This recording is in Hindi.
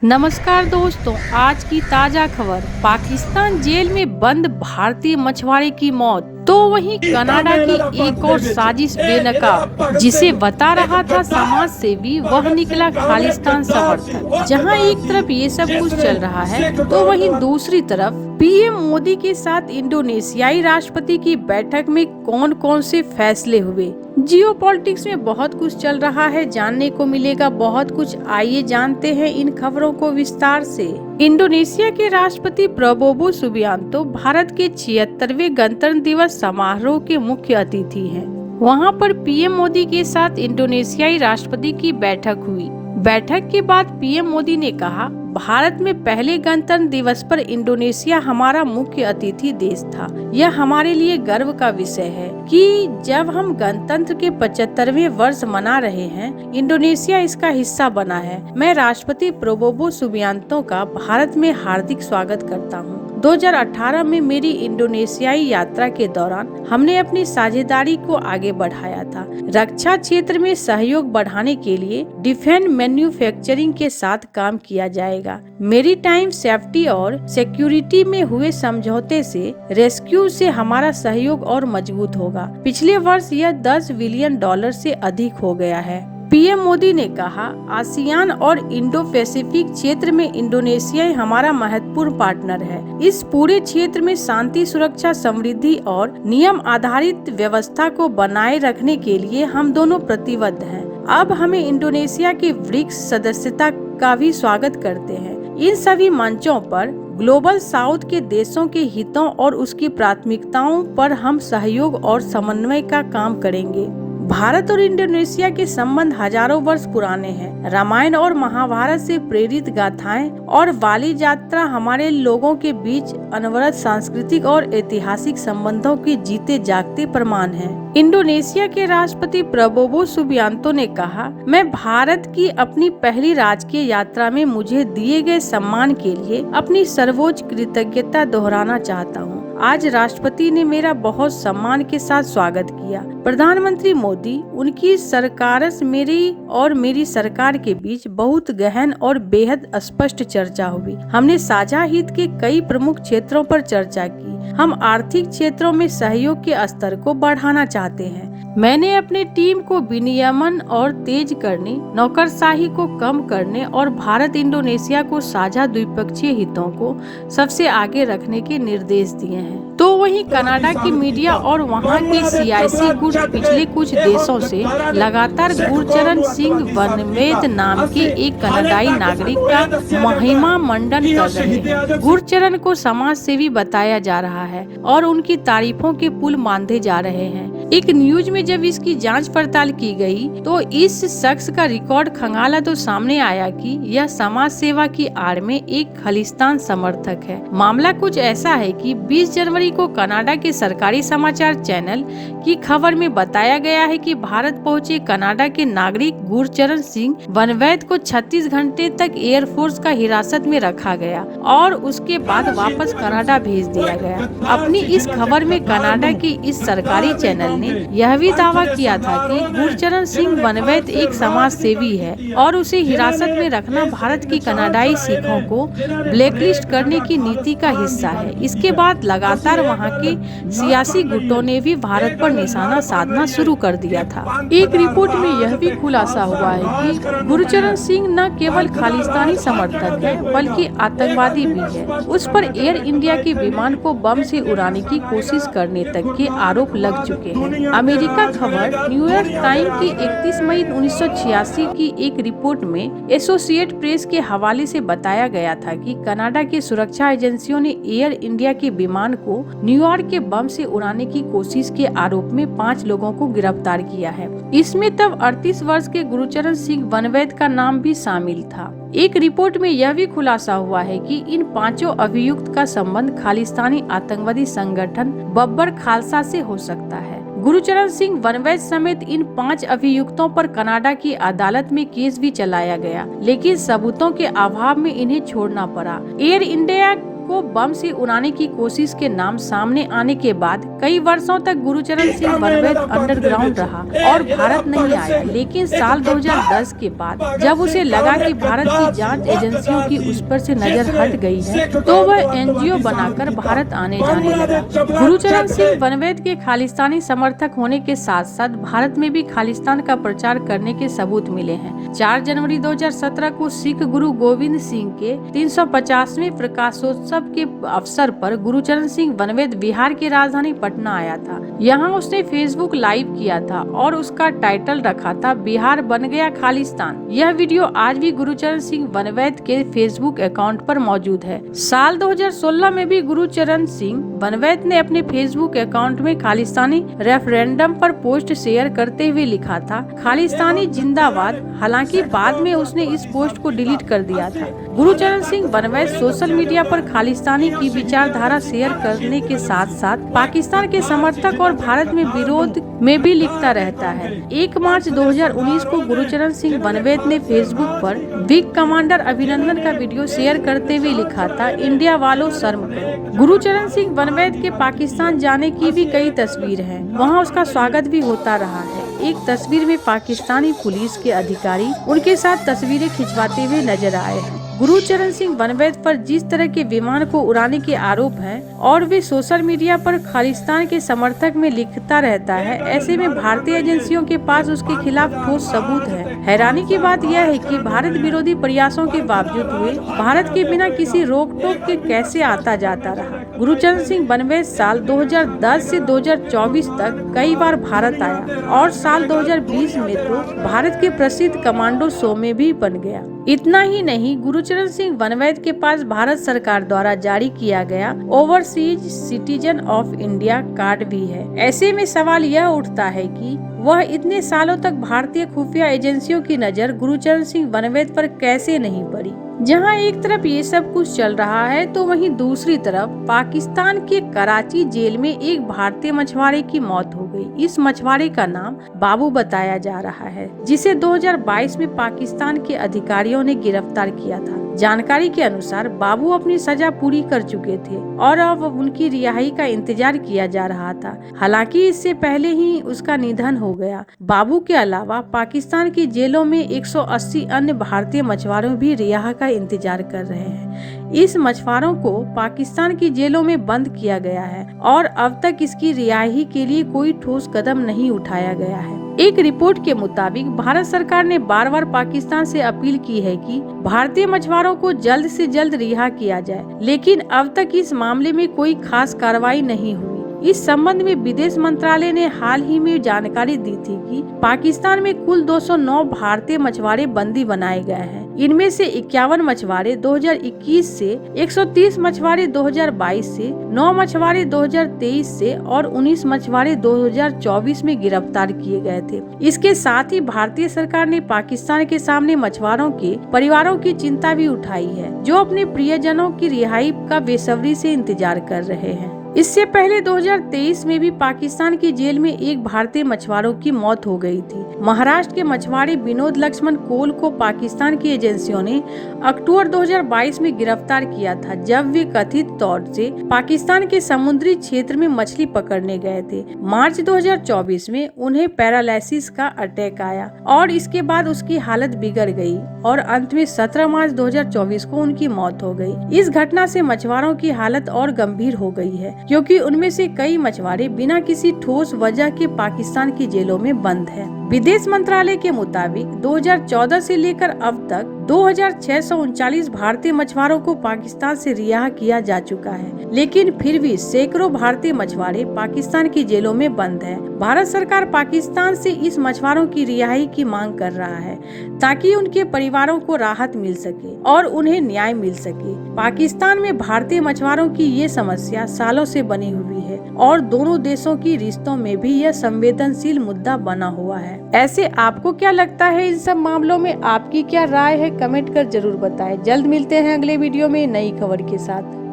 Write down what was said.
नमस्कार दोस्तों, आज की ताजा खबर। पाकिस्तान जेल में बंद भारतीय मछुआरे की मौत, तो वहीं कनाडा की एक और साजिश बेनकाब। जिसे बता रहा था समाज सेवी, वह निकला खालिस्तान समर्थक। जहां एक तरफ ये सब कुछ चल रहा है, तो वहीं दूसरी तरफ पीएम मोदी के साथ इंडोनेशियाई राष्ट्रपति की बैठक में कौन कौन से फैसले हुए। जियो पॉलिटिक्स में बहुत कुछ चल रहा है, जानने को मिलेगा बहुत कुछ। आइए जानते हैं इन खबरों को विस्तार से। इंडोनेशिया के राष्ट्रपति प्रबोवो सुबियांतो भारत के 76वें गणतंत्र दिवस समारोह के मुख्य अतिथि हैं। वहां पर पीएम मोदी के साथ इंडोनेशियाई राष्ट्रपति की बैठक हुई। बैठक के बाद पीएम मोदी ने कहा, भारत में पहले गणतंत्र दिवस पर इंडोनेशिया हमारा मुख्य अतिथि देश था। यह हमारे लिए गर्व का विषय है कि जब हम गणतंत्र के 75वें वर्ष मना रहे हैं, इंडोनेशिया इसका हिस्सा बना है। मैं राष्ट्रपति प्रबोवो सुबियांतो का भारत में हार्दिक स्वागत करता हूँ। 2018 में मेरी इंडोनेशियाई यात्रा के दौरान हमने अपनी साझेदारी को आगे बढ़ाया था। रक्षा क्षेत्र में सहयोग बढ़ाने के लिए डिफेंस मैन्युफैक्चरिंग के साथ काम किया जाएगा। मेरीटाइम सेफ्टी और सिक्योरिटी में हुए समझौते से रेस्क्यू से हमारा सहयोग और मजबूत होगा। पिछले वर्ष यह $10 बिलियन से अधिक हो गया है। पीएम मोदी ने कहा, आसियान और इंडो पैसिफिक क्षेत्र में इंडोनेशिया हमारा महत्वपूर्ण पार्टनर है। इस पूरे क्षेत्र में शांति, सुरक्षा, समृद्धि और नियम आधारित व्यवस्था को बनाए रखने के लिए हम दोनों प्रतिबद्ध हैं। अब हमें इंडोनेशिया के ब्रिक्स सदस्यता का भी स्वागत करते हैं। इन सभी मंचों पर ग्लोबल साउथ के देशों के हितों और उसकी प्राथमिकताओं पर हम सहयोग और समन्वय का काम करेंगे। भारत और इंडोनेशिया के संबंध हजारों वर्ष पुराने हैं। रामायण और महाभारत से प्रेरित गाथाएं और वाली यात्रा हमारे लोगों के बीच अनवरत सांस्कृतिक और ऐतिहासिक संबंधों के जीते जागते प्रमाण हैं। इंडोनेशिया के राष्ट्रपति प्रबोवो सुबियांतो ने कहा, मैं भारत की अपनी पहली राजकीय यात्रा में मुझे दिए गए सम्मान के लिए अपनी सर्वोच्च कृतज्ञता दोहराना चाहता हूँ। आज राष्ट्रपति ने मेरा बहुत सम्मान के साथ स्वागत किया। प्रधानमंत्री मोदी, उनकी सरकार मेरी और मेरी सरकार के बीच बहुत गहन और बेहद स्पष्ट चर्चा हुई। हमने साझा हित के कई प्रमुख क्षेत्रों पर चर्चा की। हम आर्थिक क्षेत्रों में सहयोग के स्तर को बढ़ाना चाहते हैं। मैंने अपने टीम को विनियमन और तेज करने, नौकरशाही को कम करने और भारत इंडोनेशिया को साझा द्विपक्षीय हितों को सबसे आगे रखने के निर्देश दिए हैं। तो वहीं कनाडा की मीडिया और वहां के सियासी गुट पिछले कुछ देशों से लगातार गुरचरण सिंह वनवेद नाम के एक कनाडाई नागरिक का महिमा मंडन कर रहे हैं। गुरचरण को समाज सेवी बताया जा रहा है और उनकी तारीफों के पुल बांधे जा रहे हैं। एक न्यूज में जब इसकी जांच पड़ताल की गई, तो इस शख्स का रिकॉर्ड खंगाला तो सामने आया कि यह समाज सेवा की आड़ में एक खालिस्तान समर्थक है। मामला कुछ ऐसा है कि 20 जनवरी को कनाडा के सरकारी समाचार चैनल की खबर में बताया गया है कि भारत पहुंचे कनाडा के नागरिक गुरचरण सिंह वनवैद को 36 घंटे तक एयरफोर्स का हिरासत में रखा गया और उसके बाद वापस कनाडा भेज दिया गया। अपनी इस खबर में कनाडा की इस सरकारी चैनल ने यह भी दावा किया था कि गुरचरण सिंह वनवैद एक समाज सेवी है और उसे हिरासत में रखना भारत की कनाडाई सिखों को ब्लैकलिस्ट करने की नीति का हिस्सा है। इसके बाद लगातार वहां के सियासी गुटों ने भी भारत पर निशाना साधना शुरू कर दिया था। एक रिपोर्ट में यह भी खुलासा हुआ है कि गुरचरण सिंह न केवल खालिस्तानी समर्थक है बल्कि आतंकवादी भी है। उस पर एयर इंडिया के विमान को बम से उड़ाने की कोशिश करने तक के आरोप लग चुके हैं। अमेरिका खबर न्यूयॉर्क टाइम की 31 मई 1986 की एक रिपोर्ट में एसोसिएट प्रेस के हवाले से बताया गया था कि कनाडा की सुरक्षा एजेंसियों ने एयर इंडिया के विमान को न्यूयॉर्क के बम से उड़ाने की कोशिश के आरोप में 5 लोगों को गिरफ्तार किया है। इसमें तब 38 वर्ष के गुरचरण सिंह वनवैद का नाम भी शामिल था। एक रिपोर्ट में यह भी खुलासा हुआ है कि इन 5 अभियुक्त का संबंध खालिस्तानी आतंकवादी संगठन बब्बर खालसा से हो सकता है। गुरचरण सिंह वनवैद समेत इन 5 अभियुक्तों पर कनाडा की अदालत में केस भी चलाया गया, लेकिन सबूतों के अभाव में इन्हें छोड़ना पड़ा। एयर इंडिया को बम से उड़ाने की कोशिश के नाम सामने आने के बाद कई वर्षों तक गुरुचरण सिंह बनवैद अंडरग्राउंड रहा और भारत नहीं आया। लेकिन साल 2010 के बाद जब उसे लगा कि भारत की जांच एजेंसियों की उस पर से नजर हट गई है, तो वह एनजीओ बनाकर भारत आने जाने लगा। गुरुचरण सिंह बनवैद के खालिस्तानी समर्थक होने के साथ साथ भारत में भी खालिस्तान का प्रचार करने के सबूत मिले हैं। 4 जनवरी 2017 को सिख गुरु गोविंद सिंह के 350वें प्रकाशोत्सव के अवसर पर गुरुचरण सिंह बनवैद बिहार की राजधानी पटना आया था। यहाँ उसने फेसबुक लाइव किया था और उसका टाइटल रखा था बिहार बन गया खालिस्तान। यह वीडियो आज भी गुरुचरण सिंह बनवैद के फेसबुक अकाउंट पर मौजूद है। साल 2016 में भी गुरुचरण सिंह बनवैद ने अपने फेसबुक अकाउंट में खालिस्तानी रेफरेंडम पर पोस्ट शेयर करते हुए लिखा था खालिस्तानी जिंदाबाद। हालांकि बाद में उसने इस पोस्ट को डिलीट कर दिया था। गुरुचरण सिंह बनवैद सोशल मीडिया पर खालिस्तानी की विचारधारा शेयर करने के साथ साथ पाकिस्तान के समर्थक और भारत में विरोध में भी लिखता रहता है। 1 मार्च 2019 को गुरुचरण सिंह बनवैद ने फेसबुक पर बिग कमांडर अभिनंदन का वीडियो शेयर करते हुए लिखा था इंडिया वालों शर्म करो। गुरुचरण सिंह बनवैद के पाकिस्तान जाने की भी कई तस्वीर हैं। वहां उसका स्वागत भी होता रहा है। एक तस्वीर में पाकिस्तानी पुलिस के अधिकारी उनके साथ तस्वीरें खिंचवाते हुए नजर आए हैं। गुरुचरण सिंह बनवैद पर जिस तरह के विमान को उड़ाने के आरोप हैं और वे सोशल मीडिया पर खालिस्तान के समर्थक में लिखता रहता है, ऐसे में भारतीय एजेंसियों के पास उसके खिलाफ ठोस सबूत है। हैरानी की बात यह है कि भारत विरोधी प्रयासों के बावजूद हुए भारत के बिना किसी रोक टोक के कैसे आता जाता रहा। गुरुचरण सिंह बनवैद साल 2010 से 2024 तक कई बार भारत आया और साल 2020 में तो भारत के प्रसिद्ध कमांडो शो में भी बन गया। इतना ही नहीं, गुरुचरण सिंह बनवैद के पास भारत सरकार द्वारा जारी किया गया overseas citizen of India card भी है। ऐसे में सवाल यह उठता है कि वह इतने सालों तक भारतीय खुफिया एजेंसियों की नजर गुरुचरण सिंह बनवैद पर कैसे नहीं पड़ी। जहां एक तरफ ये सब कुछ चल रहा है तो वहीं दूसरी तरफ पाकिस्तान के कराची जेल में एक भारतीय मछुआरे की मौत हो गई। इस मछुआरे का नाम बाबू बताया जा रहा है, जिसे 2022 में पाकिस्तान के अधिकारियों ने गिरफ्तार किया था। जानकारी के अनुसार बाबू अपनी सजा पूरी कर चुके थे और अब उनकी रिहाई का इंतजार किया जा रहा था। हालांकि इससे पहले ही उसका निधन हो गया। बाबू के अलावा पाकिस्तान की जेलों में 180 अन्य भारतीय मछुआरों भी रिहा का इंतजार कर रहे हैं। इस मछुआरों को पाकिस्तान की जेलों में बंद किया गया है और अब तक इसकी रिहाई के लिए कोई ठोस कदम नहीं उठाया गया है। एक रिपोर्ट के मुताबिक भारत सरकार ने बार बार पाकिस्तान से अपील की है कि भारतीय मछुआरों को जल्द से जल्द रिहा किया जाए, लेकिन अब तक इस मामले में कोई खास कार्रवाई नहीं हुई। इस संबंध में विदेश मंत्रालय ने हाल ही में जानकारी दी थी कि पाकिस्तान में कुल 209 भारतीय मछुआरे बंदी बनाए गए हैं। इनमें से 51 मछुआरे 2021 से, 130 मछुआरे 2022 से, 9 मछुआरे 2023 से और 19 मछुआरे 2024 में गिरफ्तार किए गए थे। इसके साथ ही भारतीय सरकार ने पाकिस्तान के सामने मछुआरों के परिवारों की चिंता भी उठाई है, जो अपने प्रियजनों की रिहाई का बेसब्री से इंतजार कर रहे हैं। इससे पहले 2023 में भी पाकिस्तान की जेल में एक भारतीय मछुआरों की मौत हो गई थी। महाराष्ट्र के मछुआरे विनोद लक्ष्मण कोल को पाकिस्तान की एजेंसियों ने अक्टूबर 2022 में गिरफ्तार किया था, जब वे कथित तौर से पाकिस्तान के समुद्री क्षेत्र में मछली पकड़ने गए थे। मार्च 2024 में उन्हें पैरालिसिस का अटैक आया और इसके बाद उसकी हालत बिगड़ गई और अंत में 17 मार्च 2024 को उनकी मौत हो गई। इस घटना से मछुआरों की हालत और गंभीर हो गई है, क्योंकि उनमें से कई मछुआरे बिना किसी ठोस वजह के पाकिस्तान की जेलों में बंद हैं। विदेश मंत्रालय के मुताबिक 2014 से लेकर अब तक 2639 भारतीय मछुआरों को पाकिस्तान से रिहा किया जा चुका है, लेकिन फिर भी सैकड़ों भारतीय मछुआरे पाकिस्तान की जेलों में बंद हैं। भारत सरकार पाकिस्तान से इस मछुआरों की रिहाई की मांग कर रहा है, ताकि उनके परिवारों को राहत मिल सके और उन्हें न्याय मिल सके। पाकिस्तान में भारतीय मछुआरों की ये समस्या सालों से बनी हुई है और दोनों देशों की रिश्तों में भी यह संवेदनशील मुद्दा बना हुआ है। ऐसे आपको क्या लगता है इन सब मामलों में? आपकी क्या राय है? कमेंट कर जरूर बताएं। जल्द मिलते हैं अगले वीडियो में नई खबर के साथ।